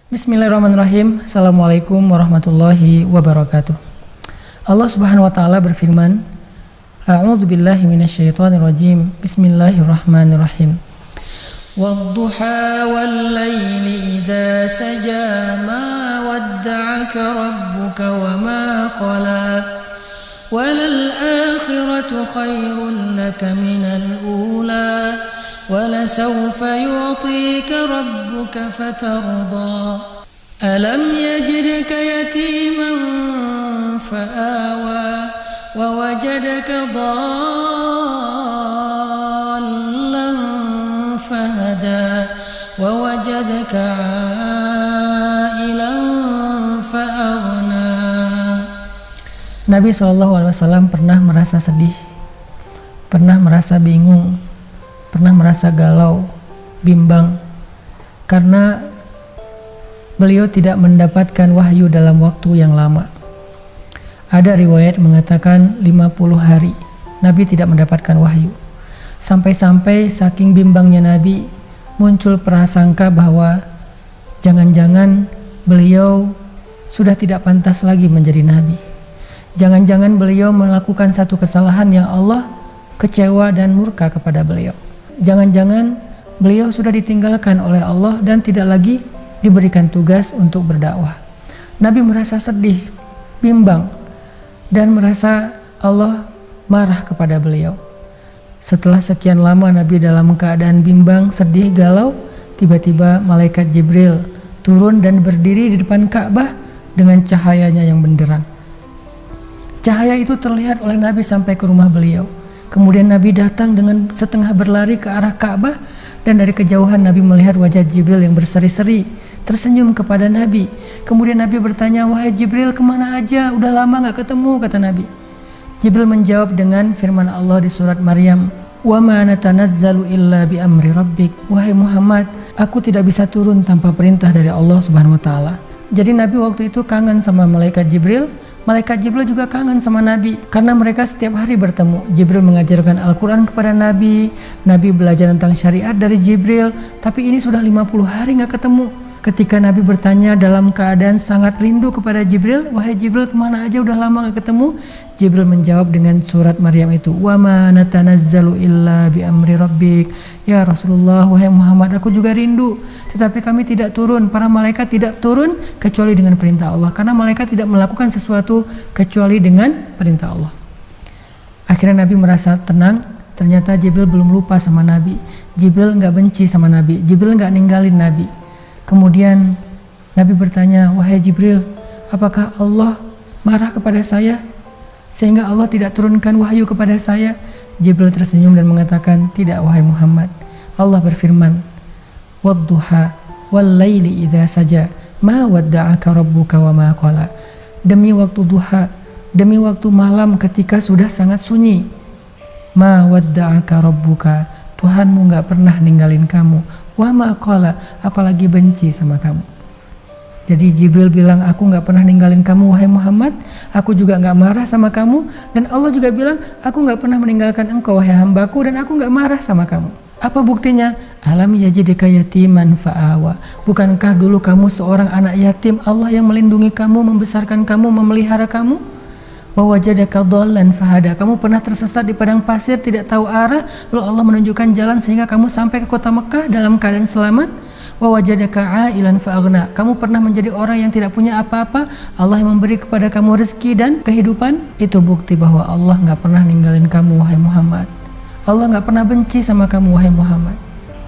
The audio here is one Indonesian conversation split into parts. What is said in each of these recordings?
Bismillahirrahmanirrahim. Assalamualaikum warahmatullahi wabarakatuh. Allah Subhanahu wa taala berfirman, A'udzu billahi minasyaitonir rajim. Bismillahirrahmanirrahim. Wadduha wal laili idza saja ma wadda'aka rabbuka wa ma qala. Walal akhiratu khairun laka minal ula. وَلَسَوْفَ يُعْطِيكَ رَبُّكَ فَتَرْضَى أَلَمْ يَجِدْكَ يَتِيمًا فَآوَى وَوَجَدَكَ ضَالًّا فَهَدَى وَوَجَدَكَ عَائِلًا فَأَغْنَى. Nabi SAW pernah merasa sedih, pernah merasa bingung, pernah merasa galau, bimbang, karena beliau tidak mendapatkan wahyu dalam waktu yang lama. Ada riwayat mengatakan 50 hari Nabi tidak mendapatkan wahyu. Sampai-sampai saking bimbangnya Nabi, muncul prasangka bahwa jangan-jangan beliau sudah tidak pantas lagi menjadi Nabi. Jangan-jangan beliau melakukan satu kesalahan yang Allah kecewa dan murka kepada beliau. Jangan-jangan beliau sudah ditinggalkan oleh Allah dan tidak lagi diberikan tugas untuk berdakwah. Nabi merasa sedih, bimbang, dan merasa Allah marah kepada beliau. Setelah sekian lama Nabi dalam keadaan bimbang, sedih, galau, tiba-tiba malaikat Jibril turun dan berdiri di depan Ka'bah dengan cahayanya yang benderang. Cahaya itu terlihat oleh Nabi sampai ke rumah beliau. Kemudian Nabi datang dengan setengah berlari ke arah Ka'bah, dan dari kejauhan Nabi melihat wajah Jibril yang berseri-seri, tersenyum kepada Nabi. Kemudian Nabi bertanya, "Wahai Jibril, kemana aja? Udah lama gak ketemu," kata Nabi. Jibril menjawab dengan firman Allah di surat Maryam, "Wa ma natanazzalu illa bi amri rabbik." Wahai Muhammad, aku tidak bisa turun tanpa perintah dari Allah Subhanahu wa taala. Jadi Nabi waktu itu kangen sama malaikat Jibril. Malaikat Jibril juga kangen sama Nabi karena mereka setiap hari bertemu. Jibril mengajarkan Al-Quran kepada Nabi. Nabi belajar tentang syariat dari Jibril. Tapi ini sudah 50 hari gak ketemu. Ketika Nabi bertanya dalam keadaan sangat rindu kepada Jibril, "Wahai Jibril, kemana aja? Udah lama gak ketemu?" Jibril menjawab dengan surat Maryam itu, "Wa ma natanazzalu illa bi amri rabbik." Ya Rasulullah, wahai Muhammad, aku juga rindu, tetapi kami tidak turun, para malaikat tidak turun kecuali dengan perintah Allah, karena malaikat tidak melakukan sesuatu kecuali dengan perintah Allah. Akhirnya Nabi merasa tenang. Ternyata Jibril belum lupa sama Nabi. Jibril gak benci sama Nabi. Jibril gak ninggalin Nabi. Kemudian Nabi bertanya, "Wahai Jibril, apakah Allah marah kepada saya sehingga Allah tidak turunkan wahyu kepada saya?" Jibril tersenyum dan mengatakan, "Tidak, wahai Muhammad. Allah berfirman, Wadduha wal laili idza saja ma wadda'aka rabbuka wa ma qala." Demi waktu duha, demi waktu malam ketika sudah sangat sunyi, ma wadda'aka rabbuka, Tuhanmu gak pernah ninggalin kamu, wa ma qala, apalagi benci sama kamu. Jadi Jibril bilang, aku gak pernah ninggalin kamu wahai Muhammad, aku juga gak marah sama kamu, dan Allah juga bilang, aku gak pernah meninggalkan engkau wahai hambaku, dan aku gak marah sama kamu. Apa buktinya? Alam yajidka yatiman fa'awa. Bukankah dulu kamu seorang anak yatim, Allah yang melindungi kamu, membesarkan kamu, memelihara kamu? Wa wajadaka dhallan fahada. Kamu pernah tersesat di padang pasir, tidak tahu arah, lalu Allah menunjukkan jalan sehingga kamu sampai ke kota Mekah dalam keadaan selamat. Wa wajadaka ailan fa'aghna. Kamu pernah menjadi orang yang tidak punya apa-apa, Allah yang memberi kepada kamu rezeki dan kehidupan. Itu bukti bahwa Allah gak pernah ninggalin kamu wahai Muhammad. Allah gak pernah benci sama kamu wahai Muhammad.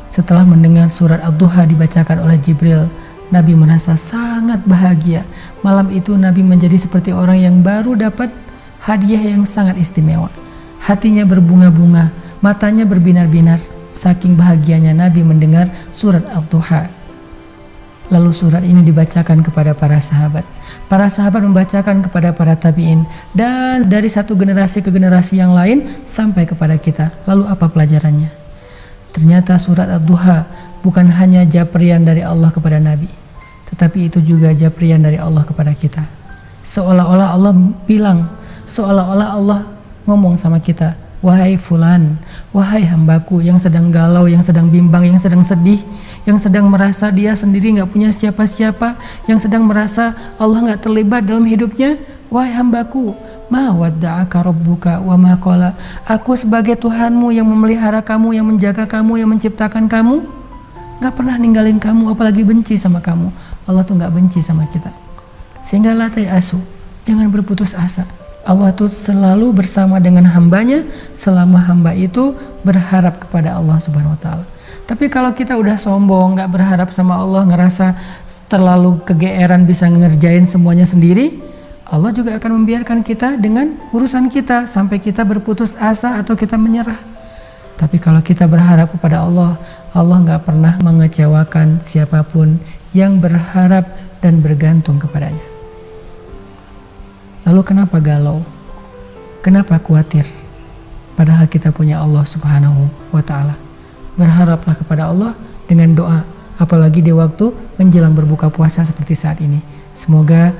Setelah mendengar surat Ad-Duha dibacakan oleh Jibril, Nabi merasa sangat bahagia. Malam itu Nabi menjadi seperti orang yang baru dapat hadiah yang sangat istimewa. Hatinya berbunga-bunga, matanya berbinar-binar. Saking bahagianya Nabi mendengar surat Al-Duha. Lalu surat ini dibacakan kepada para sahabat. Para sahabat membacakan kepada para tabi'in. Dan dari satu generasi ke generasi yang lain sampai kepada kita. Lalu apa pelajarannya? Ternyata surat Ad-Duha bukan hanya japrian dari Allah kepada Nabi, tetapi itu juga japrian dari Allah kepada kita. Seolah-olah Allah bilang, seolah-olah Allah ngomong sama kita, wahai fulan, wahai hambaku yang sedang galau, yang sedang bimbang, yang sedang sedih, yang sedang merasa dia sendiri gak punya siapa-siapa, yang sedang merasa Allah gak terlibat dalam hidupnya, wahai hambaku, ma wadda'aka rabbuka wa ma qala. Aku sebagai Tuhanmu yang memelihara kamu, yang menjaga kamu, yang menciptakan kamu, gak pernah ninggalin kamu, apalagi benci sama kamu. Allah tuh gak benci sama kita. Sehingga la ta'asu, jangan berputus asa. Allah tuh selalu bersama dengan hambanya selama hamba itu berharap kepada Allah Subhanahu wa ta'ala. Tapi kalau kita udah sombong, gak berharap sama Allah, ngerasa terlalu kegeeran bisa ngerjain semuanya sendiri, Allah juga akan membiarkan kita dengan urusan kita sampai kita berputus asa atau kita menyerah. Tapi kalau kita berharap kepada Allah, Allah gak pernah mengecewakan siapapun yang berharap dan bergantung kepadanya. Lalu kenapa galau? Kenapa khawatir? Padahal kita punya Allah Subhanahu wa ta'ala. Berharaplah kepada Allah dengan doa, apalagi di waktu menjelang berbuka puasa seperti saat ini. Semoga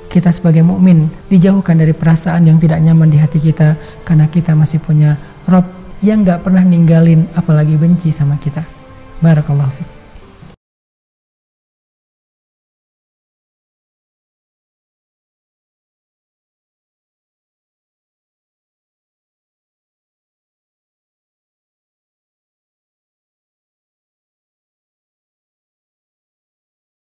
kita sebagai mukmin dijauhkan dari perasaan yang tidak nyaman di hati kita, karena kita masih punya Rabb yang gak pernah ninggalin apalagi benci sama kita. Barakallahu fiik.